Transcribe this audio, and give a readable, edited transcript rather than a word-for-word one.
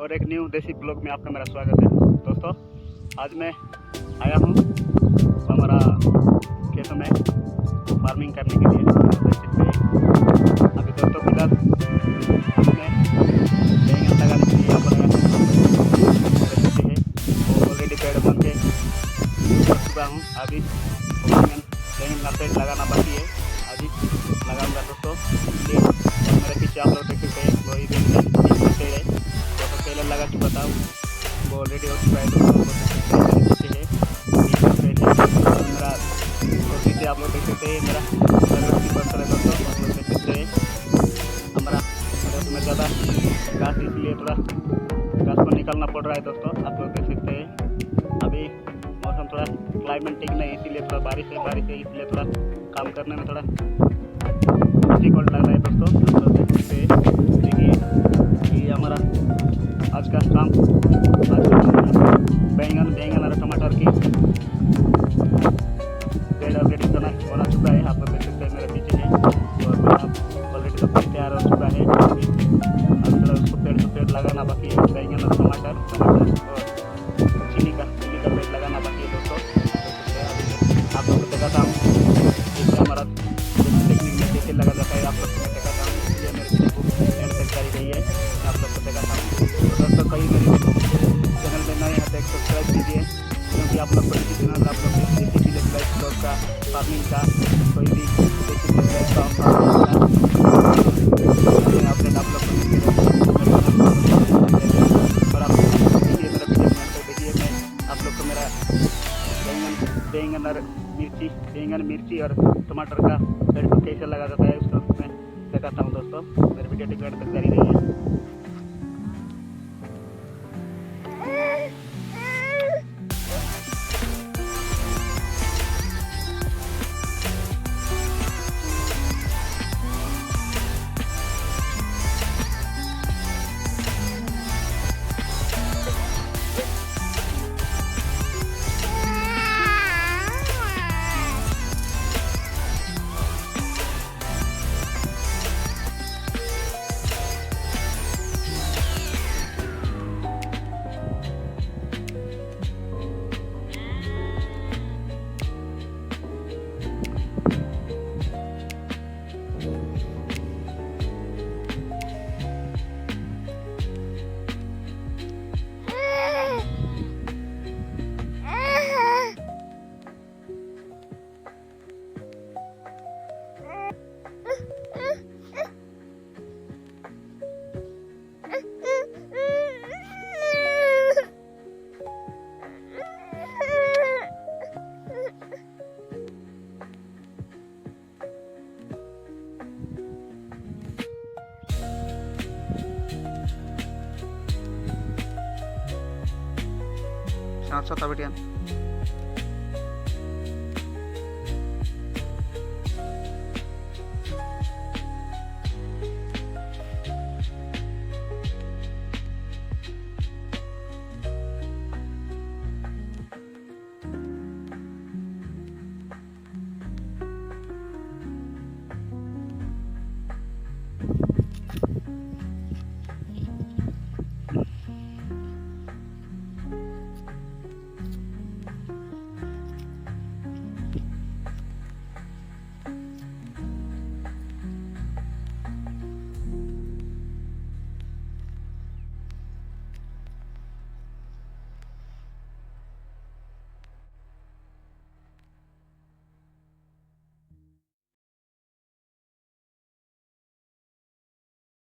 और एक न्यू देसी ब्लॉग में आपका मेरा स्वागत है। दोस्तों, आज मैं आया हूँ हमारा खेतों में फार्मिंग करने के लिए। अभी दोस्तों फिलहाल हमने बैंगन लगाने के लिए यहाँ पर आया हूँ। है वो ऑलरेडी पेड़ बन के उतर चुका हूँ। अभी बैंगन का पेड़ लगाना बाकी है, अभी लगाऊंगा दोस्तों। इसलिए मेरे पीछे आप लोग देख सकते हैं वही बैंगन पेड़ है, तो पहले लगा चुका था, वो ऑलरेडी हो चुका है दोस्तों। मेरा और पीछे आप लोग देख सकते हैं मेरा की फसल है दोस्तों। आप लोग देख सकते हैं हमारा में ज़्यादा घास, इसलिए थोड़ा घास को निकालना पड़ रहा है दोस्तों। आप लोग देख सकते हैं अभी मौसम थोड़ा क्लाइमेट ठीक नहीं है, इसीलिए थोड़ा बारिश है, इसलिए थोड़ा काम करने में थोड़ा डिफिकल्ट लग रहा है दोस्तों। आप लोग देख सकते हैं, देखिए ये हमारा आज का काम, बैंगन और टमाटर की पेड़ ऑलरेडी बना चुका है। आप लोग देख सकते हैं मेरे पीछे है, और ऑलरेडी सब कुछ तैयार हो चुका है। अभी थोड़ा उसको पेड़ लगाना बाकी है, बैंगन और टमाटर और चीनी का पेड़ लगाना बाकी है दोस्तों। आप लोग को दिखाता हूँ इससे हमारा टेक्निक में कैसे लगा जाता है, आप लोग को दिखाता हूँ। इसलिए मेरे वीडियो को एंड तक जारी गई है, आप लोग को दिखाता हूँ। दोस्तों कई मेरे चैनल में नए हैं तो सब्सक्राइब कीजिए, क्योंकि आप लोग कोई चैनल आप लोग रेसिपी ब्लॉग का फार्मिंग का कोई भी रेसिपी ब्लॉग का अपने आप लोग और आप देखिए मेरा वीडियो में देखिए मैं आप लोग को मेरा बैंगन मिर्ची और टमाटर का पेड़ को कैसे लगा जाता है उसको मैं दिखाता हूँ दोस्तों। मेरे वीडियो टिकट तक जारी रही है। साथ बेटिया